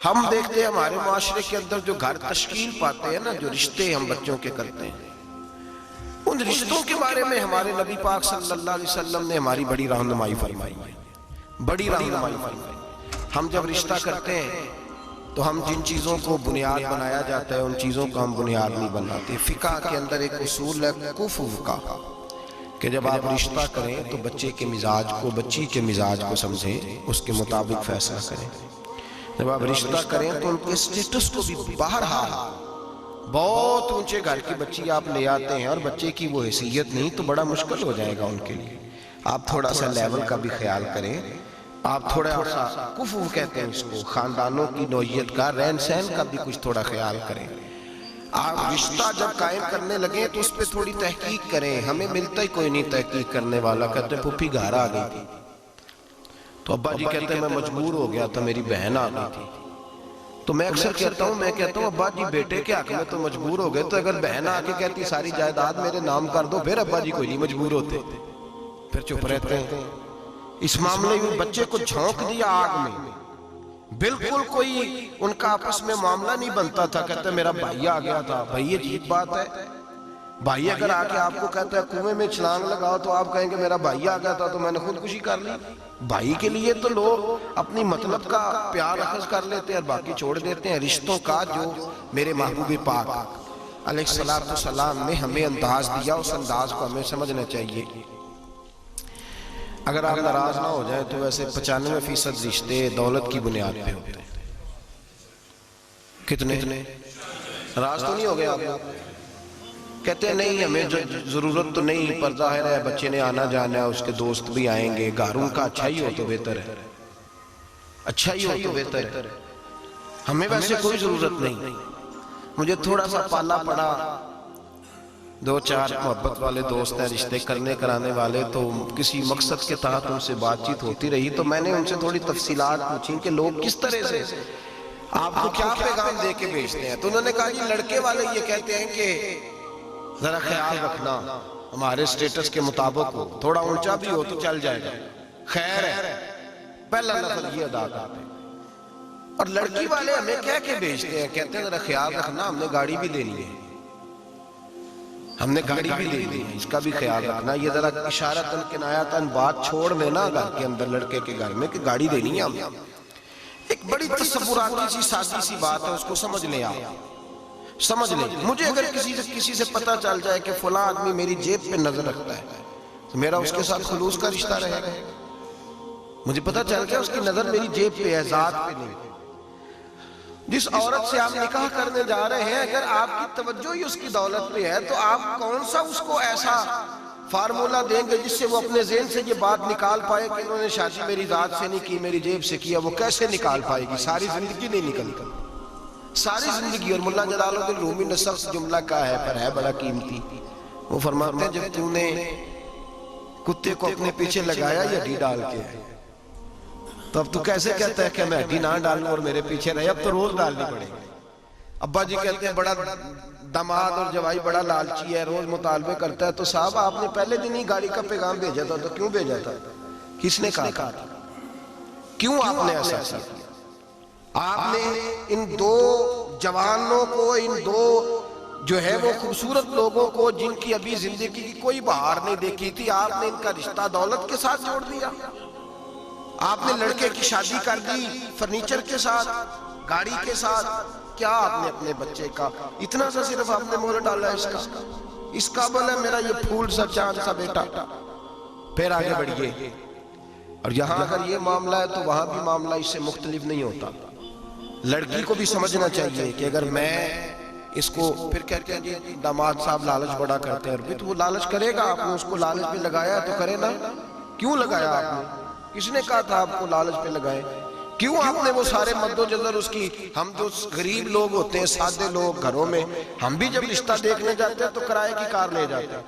ہم دیکھتے ہیں ہمارے معاشرے کے اندر جو گھر تشکیل پاتے ہیں نا، جو رشتے ہم بچوں کے کرتے ہیں، ان رشتوں کے بارے میں ہمارے نبی پاک صلی اللہ علیہ وسلم نے ہماری بڑی رہنمائی فرمائی ہے، بڑی رہنمائی فرمائی۔ ہم جب رشتہ کرتے ہیں تو ہم جن چیزوں کو بنیاد بنایا جاتا ہے ان چیزوں کو ہم بنیاد نہیں بناتے۔ فقہ کے اندر ایک اصول ہے کفو کا، کہ جب آپ رشتہ کریں تو بچے کے مزاج کو، بچی کے مزاج کو سمجھیں، اس کے مطابق فیصلہ کریں۔ جب آپ رشتہ کریں تو ان کے سٹیٹس کو بھی بہرحال، بہت اونچے گھر کی بچی آپ لے آتے ہیں اور بچے کی وہ حیثیت نہیں تو بڑا مشکل ہو جائے گا ان کے لیے۔ آپ تھوڑا سا لیول کا بھی خیال کریں، آپ تھوڑا سا کفو کہتے ہیں اس کو، خاندانوں کی نوعیت کا، رہن سہن کا بھی کچھ تھوڑا خیال کریں۔ آپ رشتہ جب قائم کرنے لگیں تو اس پہ تھوڑی تحقیق کریں۔ ہمیں ملتا ہی کوئی نہیں تحقیق کرنے والا، کہتے ہیں پھوپھی گھر آ گئی تھی تو ابا جی کہتے ہیں میں مجبور ہو گیا تھا، میری بہن آ گئی تھی۔ تو میں اکثر کہتا ہوں ابا جی بیٹے کے حق میں تو مجبور ہو گئے، تو اگر بہن آ کے کہتی ساری جائیداد میرے نام کر دو، پھر ابا جی کوئی نہیں مجبور ہوتے، پھر چپ رہتے ہیں۔ اس معاملے میں بچے کو جھونک دیا آگ میں، بالکل کوئی ان کا آپس میں معاملہ نہیں بنتا تھا۔ کہتے میرا بھائی آ گیا تھا، بھائی عجیب بات ہے، بھائی اگر آ کے آپ کو کہتا ہے کنویں میں چھلانگ لگاؤ تو آپ کہیں گے میرا بھائی آ گیا تھا تو میں نے خودکشی کر لی۔ بھائی کے لیے تو لوگ اپنی مطلب کا پیار اخذ کر لیتے ہیں اور باقی چھوڑ دیتے ہیں۔ رشتوں کا جو میرے محبوب پاک علیہ السلام نے ہمیں انداز دیا، اس انداز کو ہمیں سمجھنا چاہیے۔ اگر آپ ناراض نہ ہو جائیں تو ویسے 95% رشتے دولت کی بنیاد پہ ہوتے ہیں۔ کتنے ناراض تو نہیں ہو گئے آپ لوگ؟ کہتے ہیں نہیں ہمیں ضرورت تو نہیں، پر ظاہر ہے بچے نے آنا جانا ہے، اس کے دوست بھی آئیں گے، گھر ان کا اچھا ہی ہو تو بہتر ہے، اچھا ہی ہو تو بہتر ہے، ہمیں ویسے کوئی ضرورت نہیں۔ مجھے تھوڑا سا پالا پڑا، 2-4 محبت والے دوست ہیں، رشتے کرنے کرانے والے، تو کسی مقصد کے تحت ان سے بات چیت ہوتی رہی تو میں نے ان سے تھوڑی تفصیلات پوچھی کہ لوگ کس طرح سے آپ کو کیا پیغام دے کے بھیجتے ہیں۔ تو انہوں نے کہا جی لڑکے والے یہ کہتے ہیں کہ ذرا خیال رکھنا ہمارے سٹیٹس کے مطابق ہو، تھوڑا اونچا بھی ہو تو چل جائے گا، خیر ہے، پہلا لفظ یہ ادا کرتے ہیں۔ اور لڑکی والے ہمیں کہہ کے بھیجتے ہیں، کہتے ہیں ذرا خیال رکھنا، ہم نے گاڑی بھی لینی ہے، ہم نے گاڑی بھی لینی ہے، اس کا بھی خیال رکھنا۔ یہ ذرا اشارتاً کنایتاً بات چھوڑ دینا گھر کے اندر، لڑکے کے گھر میں، کہ گاڑی دینی ہے ہمیں۔ ایک بڑی تصوراتی سی سادی سی بات ہے، اس کو سمجھ لیں آپ، سمجھ لیں۔ مجھے اگر کسی سے پتہ چل جائے کہ فلاں آدمی میری جیب پہ نظر رکھتا ہے تو میرا اس کے ساتھ خلوص کا رشتہ رہے گا۔ مجھے پتہ چل جائے اس کی نظر میری جیب پہ ہے، ذات پہ نہیں۔ جس عورت سے آپ نکاح کرنے جا رہے ہیں اگر آپ کی توجہ ہی اس کی دولت پہ ہے تو آپ کون سا اس کو ایسا فارمولہ دیں گے جس سے وہ اپنے ذہن سے یہ بات نکال پائے کہ انہوں نے شادی میری ذات سے نہیں کی، میری جیب سے کیا؟ وہ کیسے نکال پائے گی؟ ساری زندگی نہیں نکلتی، ساری زندگی۔ اور مولا جلال الدین رومی نے سخت جملہ کہا ہے پر ہے بڑا قیمتی، وہ فرماتے ہیں جب تو نے کتے کو اپنے پیچھے لگایا یا ہڈی ڈال کے، تو اب تو کیسے کہتا ہے کہ میں ہڈی نہ ڈالوں اور میرے پیچھے رہے؟ اب تو روز ڈالنی پڑے گی۔ ابا جی کہتے ہیں بڑا داماد اور جوائی بڑا لالچی ہے، روز مطالبے کرتا ہے، تو صاحب آپ نے پہلے دن ہی گاڑی کا پیغام بھیجا تھا تو کیوں بھیجا تھا؟ کس نے کہا تھا؟ کیوں آپ نے ایسا کیا؟ آپ نے ان دو جوانوں کو، ان دو جو ہے وہ خوبصورت لوگوں کو جن کی ابھی زندگی کی کوئی بہار نہیں دیکھی تھی، آپ نے ان کا رشتہ دولت کے ساتھ جوڑ دیا۔ آپ نے لڑکے کی شادی کر دی فرنیچر کے ساتھ، گاڑی کے ساتھ۔ کیا آپ نے اپنے بچے کا اتنا سا صرف آپ نے مہر ڈالا ہے اس قابل ہے میرا یہ پھول سا چاند سا بیٹا؟ پھر آگے بڑھئے، اور یہاں اگر یہ معاملہ ہے تو وہاں بھی معاملہ اس سے مختلف نہیں ہوتا۔ لڑکی کو بھی سمجھنا چاہیے کہ اگر میں اس کو، پھر کہتے ہیں جی داماد صاحب لالچ بڑا کرتے ہیں، تو وہ لالچ کرے گا، آپ نے اس کو لالچ پہ لگایا تو کرے نا۔ کیوں لگایا آپ نے؟ کس نے کہا تھا آپ کو لالچ پہ لگائے؟ کیوں آپ نے وہ سارے مد و جزر اس کی؟ ہم جو غریب لوگ ہوتے ہیں، سادے لوگ گھروں میں، ہم بھی جب رشتہ دیکھنے جاتے ہیں تو کرائے کی کار لے جاتے ہیں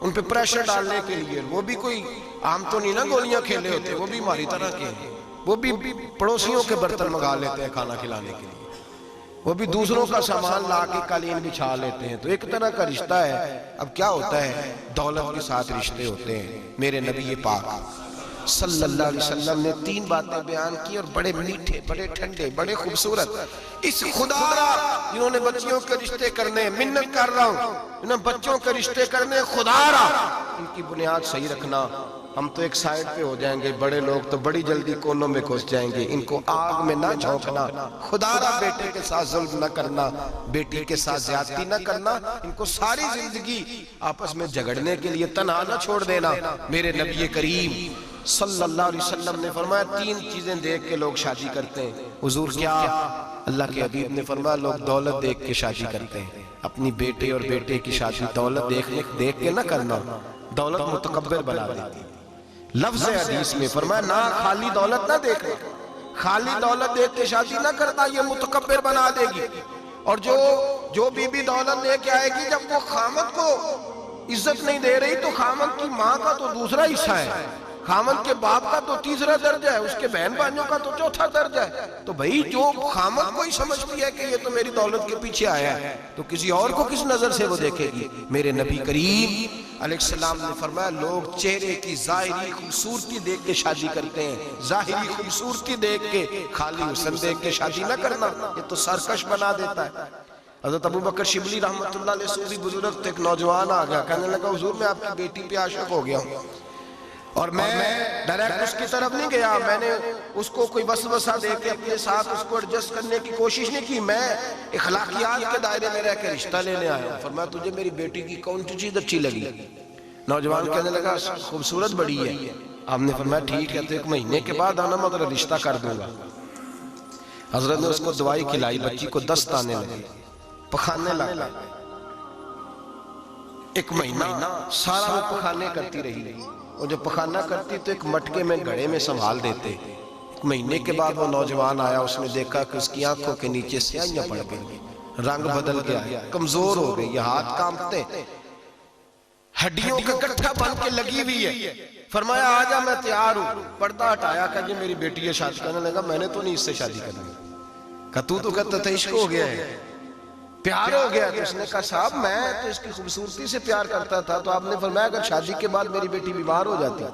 ان پہ پریشر ڈالنے کے لیے۔ وہ بھی کوئی عام تو نہیں نا گولیاں کھیلے ہوتے، وہ بھی ہماری طرح کے ہیں، وہ بھی پڑوسیوں کے برتن منگا لیتے ہیں کھانا کھلانے کے لیے، وہ بھی دوسروں کا سامان لا کے قالین بچھا لیتے ہیں۔ تو ایک طرح کا رشتہ ہے۔ اب کیا ہوتا ہے؟ دولت کے ساتھ رشتے ہوتے ہیں۔ میرے نبی پاک صلی اللہ علیہ وسلم نے 3 باتیں بیان کی اور بڑے میٹھے، بڑے ٹھنڈے، بڑے خوبصورت. اس خدا را جنہوں نے بچیوں کے رشتے کرنے، منت کر رہا ہوں، انہوں نے بچوں کے رشتے کرنے، خدا را ان کی بنیاد صحیح رکھنا. ہم تو ایک سائیڈ پہ ہو جائیں گے، بڑے لوگ تو بڑی جلدی کونوں میں گھس جائیں گے. ان کو آگ میں نہ جھونکنا. خدا را بیٹے کے ساتھ ظلم نہ کرنا، بیٹی کے ساتھ زیادتی نہ کرنا. ان کو ساری زندگی آپس میں جھگڑنے کے لیے تنہا نہ چھوڑ دینا. میرے نبی کریم صلی اللہ علیہ وسلم نے فرمایا 3 چیزیں دیکھ کے لوگ شادی کرتے ہیں. حضور کیا؟ اللہ کے حبیب نے فرمایا لوگ دولت دیکھ کے شادی کرتے ہیں. اپنی بیٹے اور بیٹے کی شادی دولت دیکھ کے نہ کرنا. دولت متکبر بنا دیتی. لفظ حدیث میں فرمایا نہ خالی دولت نہ دیکھنا، خالی دولت دیکھ کے شادی نہ کرنا، یہ متکبر بنا دے گی. اور جو بی بی دولت لے کے آئے گی، جب وہ خامد کو عزت نہیں دے رہی تو خامد کی ماں کا تو دوسرا حصہ ہے، خامد کے باپ کا تو تیسرا درجہ ہے، اس کے بہن بھائیوں کا تو چوتھا درجہ ہے. تو بھئی جو خامد کو ہی سمجھتی ہے کہ یہ تو میری دولت کے پیچھے آیا ہے، تو کسی اور کو کس نظر سے وہ دیکھے گی؟ میرے نبی کریم علیہ السلام نے فرمایا لوگ چہرے کی ظاہری خوبصورتی دیکھ کے شادی کرتے ہیں. ظاہری خوبصورتی دیکھ کے، خالی حسن دیکھ کے شادی نہ کرنا، یہ تو سرکش بنا دیتا ہے. حضرت ابو بکر شبلی رحمۃ اللہ علیہ صوفی بزرگ، ایک نوجوان آ گیا، کہنے لگا حضور میں آپ کی بیٹی پہ عاشق ہو گیا ہوں، اور میں ڈائریکٹ اس کی طرف نہیں گیا، میں نے اس کو کوئی وسوسہ دے کے اپنے ساتھ اس کو ایڈجسٹ کرنے کی کوشش نہیں کی، میں اخلاقیات کے دائرے میں رہ کے رشتہ لینے آیا. فرمایا تجھے میری بیٹی کی کون سی چیز اچھی لگی؟ نوجوان کہنے لگا خوبصورت بڑی ہے. آپ نے فرمایا ٹھیک ہے تو 1 مہینے کے بعد آنا، میں تیرا رشتہ کر دوں گا. حضرت نے اس کو دوائی کھلائی، بچی کو دست آنے لگے، پخانے لگا. 1 مہینہ سارا وہ پخانے کرتی رہی، اور جب پخانہ کرتی تو ایک مٹکے میں گھڑے میں سنبھال دیتے. 1 مہینے کے بعد وہ نوجوان آیا، اس نے دیکھا کہ اس کی آنکھوں کے نیچے سیاہیاں پڑ گئی، رنگ بدل گیا، کمزور ہو گئی، ہاتھ کانپتے، ہڈیوں کا گٹھا بن کے لگی ہوئی ہے. فرمایا آجا میں تیار ہوں. پردہ ہٹایا کہ جی میری بیٹی ہے. شادی کرنے لگا، میں نے تو نہیں اس سے شادی کرنی. کہ تو کہتا تھا عشق ہو گیا ہے، پیار ہو گیا. تو اس نے کہا صاحب میں تو اس کی خوبصورتی سے پیار کرتا تھا. تو آپ نے فرمایا اگر شادی کے بعد میری بیٹی بیمار ہو جاتی،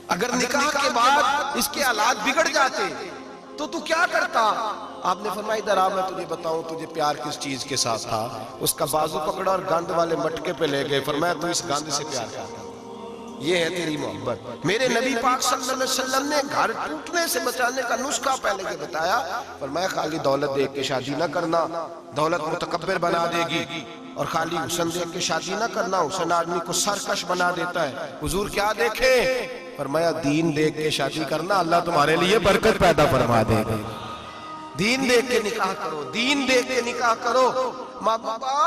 اگر نکاح کے بعد اس کے حالات بگڑ جاتے تو کیا کرتا؟ آپ نے فرمایا ادھر آ میں تجھے بتاؤں تجھے پیار کس چیز کے ساتھ تھا. اس کا بازو پکڑا اور گند والے مٹکے پہ لے گئے. فرمایا تو اس گند سے پیار کرتا، یہ ہے تیری محبت. میرے نبی پاک صلی اللہ علیہ وسلم نے گھر ٹوٹنے سے بچانے کا نسخہ پہلے کے بتایا. فرمایا خالی دولت دیکھ کے شادی نہ کرنا، دولت متکبر بنا دے گی. اور خالی حسن دیکھ کے شادی نہ کرنا، حسن آدمی کو سرکش بنا دیتا ہے. حضور کیا دیکھے؟ فرمایا دین دیکھ کے شادی کرنا، اللہ تمہارے لیے برکت پیدا فرما دے گا. دین دیکھ کے نکاح کرو، دین دیکھ کے نکاح کرو. محبوبہ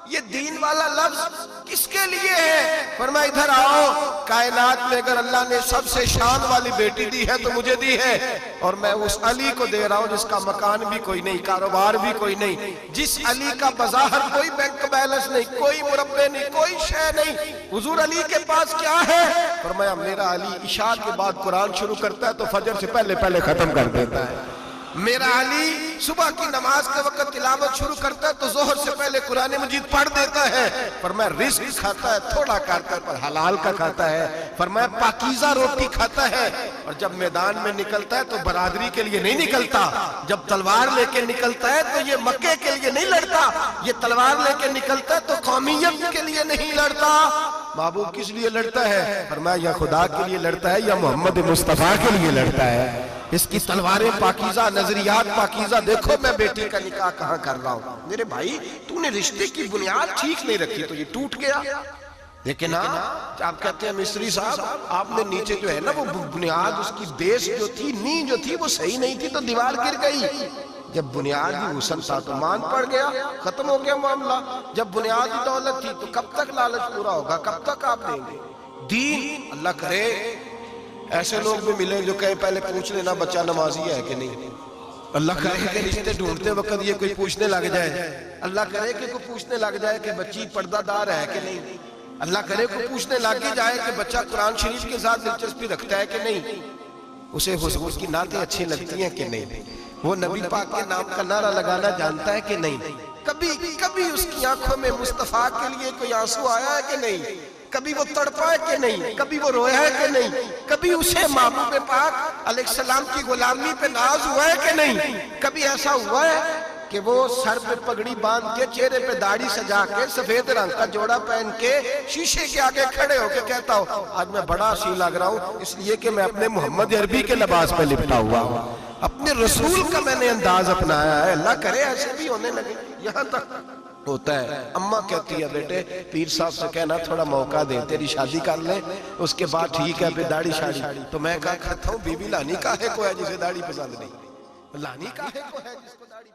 یہ دین والا لفظ کس کے لیے ہے؟ فرمایا ادھر آؤ، کائنات میں اگر اللہ نے سب سے شان والی بیٹی دی ہے تو مجھے دی ہے، اور میں اس علی کو دے رہا ہوں جس کا مکان بھی کوئی نہیں، کاروبار بھی کوئی نہیں، جس علی کا بظاہر کوئی بینک بیلنس نہیں، کوئی مربع نہیں، کوئی شے نہیں. حضور علی کے پاس کیا ہے؟ فرمایا میرا علی عشاء کے بعد قرآن شروع کرتا ہے تو فجر سے پہلے ختم کر دیتا ہے. میرا علی صبح کی نماز کے وقت تلاوت شروع کرتا ہے تو ظہر سے پہلے قرآن مجید پڑھ دیتا ہے. فرمایا رزق کھاتا ہے تھوڑا کر پر حلال کا کھاتا ہے. فرمایا پاکیزہ روٹی کھاتا ہے. اور جب میدان میں نکلتا ہے تو برادری کے لیے نہیں نکلتا، جب تلوار لے کے نکلتا ہے تو یہ مکے کے لیے نہیں لڑتا، یہ تلوار لے کے نکلتا ہے تو قومیت کے لیے نہیں لڑتا. محبوب کس لیے لڑتا ہے؟ فرمایا یا خدا کے لیے لڑتا ہے یا محمد مصطفیٰ کے لیے لڑتا ہے. اس کی تلواریں پاکیزہ، نظریات پاکیزہ. دیکھو میں بیٹی کا نکاح کہاں کر رہا ہوں. میرے بھائی تو نے رشتے کی بنیاد ٹھیک نہیں رکھی تو یہ ٹوٹ گیا. لیکن آپ کہتے ہیں مصری صاحب آپ نے نیچے جو ہے نا وہ بنیاد، اس کی بیس جو تھی، نیو جو تھی وہ صحیح نہیں تھی تو دیوار گر گئی. جب بنیادی حسن تھا تو مان پڑ گیا، ختم ہو گیا معاملہ. جب بنیادی دولت تھی تو کب تک لالچ پورا ہوگا، کب تک آپ دیں گے؟ دین اللہ کرے ایسے لوگ بھی ملے جو کہیں پہلے پوچھ لینا بچہ نمازی ہے کہ نہیں. اللہ کرے کہ رشتے ڈھونڈتے وقت یہ کوئی پوچھنے لگ جائے. اللہ کرے کہ کوئی پوچھنے لگ جائے کہ بچی پردہ دار ہے کہ نہیں. اللہ کرے کوئی پوچھنے لگ جائے کہ بچہ قرآن شریف کے ساتھ دلچسپی رکھتا ہے کہ نہیں. اسے حضور کی نعتیں اچھی لگتی ہیں کہ نہیں. وہ نبی پاک کے نام کا نعرہ لگانا جانتا ہے کہ نہیں. کبھی اس کی آنکھوں میں مصطفیٰ کے لیے کوئی آنسو آیا ہے کہ نہیں. کبھی وہ تڑپا ہے کہ نہیں، کبھی وہ رویا ہے کہ نہیں، کبھی اسے محبوب پاک علیہ السلام کی غلامی پہ ناز ہوا ہے کہ نہیں، کبھی ایسا ہوا ہے کہ وہ سر پہ پگڑی باندھ کے، چہرے پہ داڑھی سجا کے، سفید رنگ کا جوڑا پہن کے شیشے کے آگے کھڑے ہو کے کہتا ہو آج میں بڑا حسین لگ رہا ہوں اس لیے کہ میں اپنے محمد عربی کے لباس پہ لپٹا ہوا ہوں، اپنے رسول کا میں نے انداز اپنایا ہے۔ اللہ کرے ایسے بھی ہونے لگے۔ یہاں تک ہوتا ہے اماں کہتی ہے بیٹے پیر صاحب سے کہنا تھوڑا موقع دے، تیری شادی کر لیں اس کے بعد ٹھیک ہے پھر داڑھی شاڑی۔ تو میں کہا کہتا ہوں بی بی لانی کاہے کو ہے جسے داڑھی پسند نہیں، لانی کاہے کو ہے جس کو داڑھی